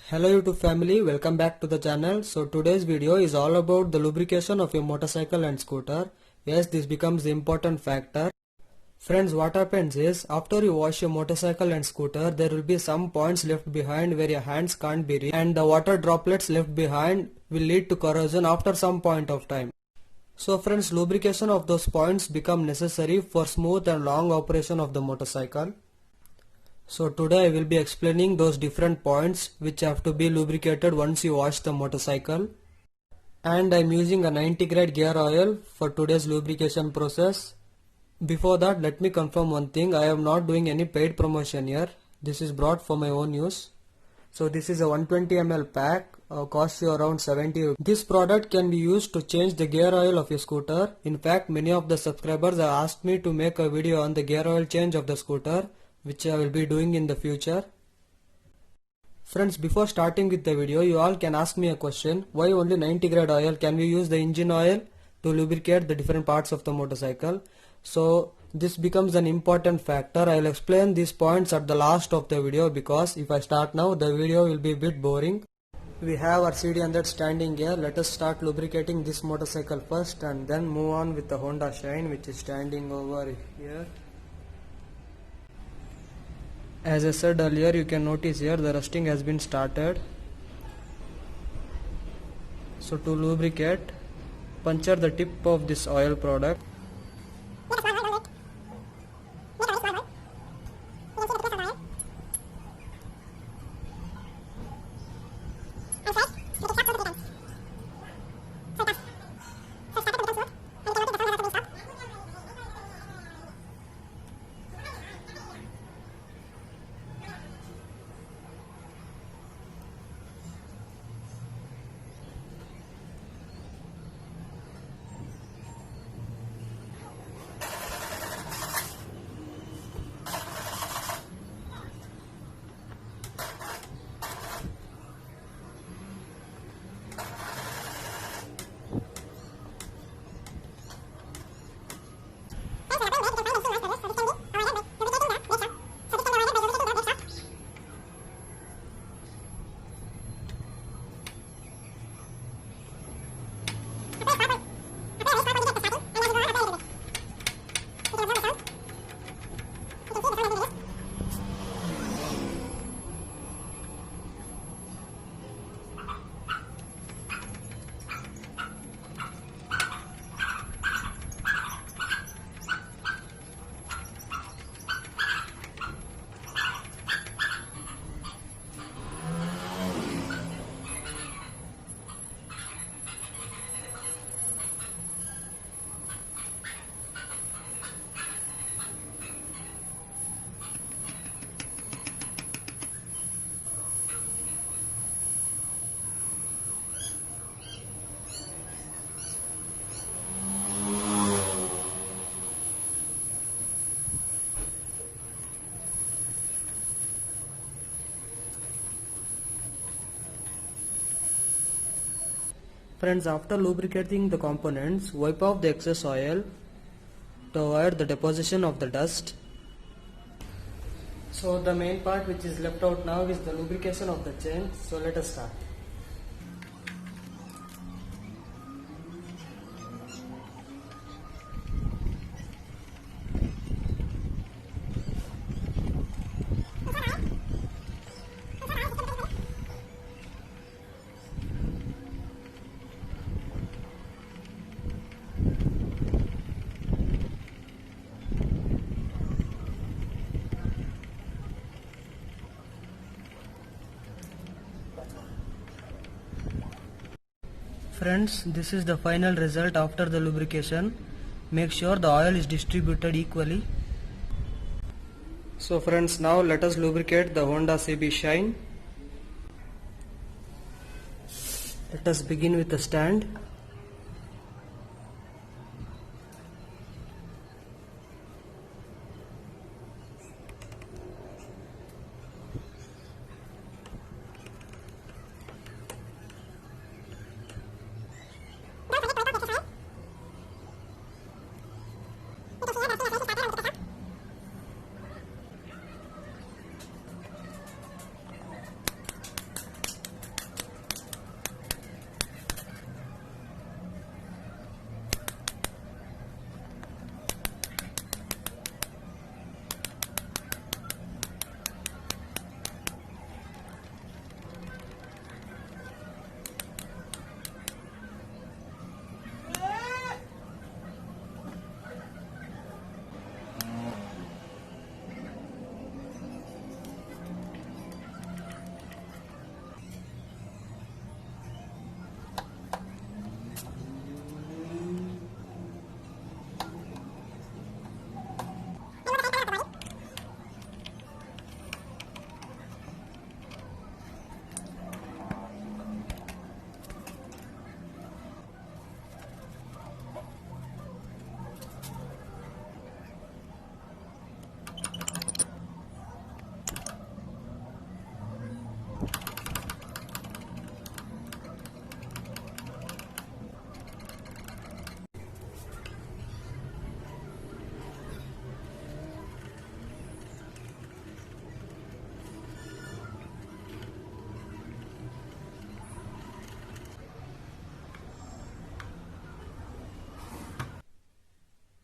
Hello YouTube family, welcome back to the channel. So today's video is all about the lubrication of your motorcycle and scooter. Yes, this becomes the important factor. Friends, what happens is after you wash your motorcycle and scooter, there will be some points left behind where your hands can't be reached, and the water droplets left behind will lead to corrosion after some point of time. So friends, lubrication of those points become necessary for smooth and long operation of the motorcycle. So today I will be explaining those different points which have to be lubricated once you wash the motorcycle. And I am using a 90 grade gear oil for today's lubrication process. Before that, let me confirm one thing. I am not doing any paid promotion here. This is brought for my own use. So this is a 120 ml pack, costs you around 70 rupees. This product can be used to change the gear oil of your scooter. In fact, many of the subscribers have asked me to make a video on the gear oil change of the scooter, which I will be doing in the future. Friends, before starting with the video, you all can ask me a question. Why only 90 grade oil? Can we use the engine oil to lubricate the different parts of the motorcycle? So this becomes an important factor. I will explain these points at the last of the video, because if I start now, the video will be a bit boring. We have our CD100 standing here. Let us start lubricating this motorcycle first and then move on with the Honda Shine, which is standing over here. As I said earlier, you can notice here the rusting has been started. So to lubricate, puncture the tip of this oil product. Friends, after lubricating the components, wipe off the excess oil to avoid the deposition of the dust. So the main part which is left out now is the lubrication of the chain. So let us start. Friends, this is the final result after the lubrication. Make sure the oil is distributed equally. So friends, now let us lubricate the Honda CB Shine. Let us begin with the stand.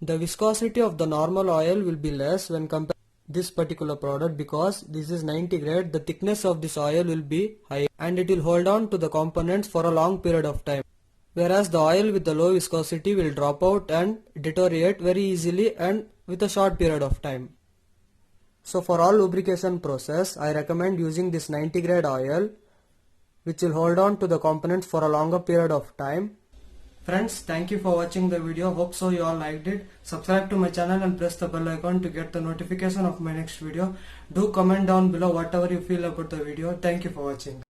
The viscosity of the normal oil will be less when compared to this particular product because this is 90 grade. The thickness of this oil will be high and it will hold on to the components for a long period of time. Whereas the oil with the low viscosity will drop out and deteriorate very easily and with a short period of time. So for all lubrication process, I recommend using this 90 grade oil which will hold on to the components for a longer period of time. Friends, thank you for watching the video. Hope so you all liked it. Subscribe to my channel and press the bell icon to get the notification of my next video. Do comment down below whatever you feel about the video. Thank you for watching.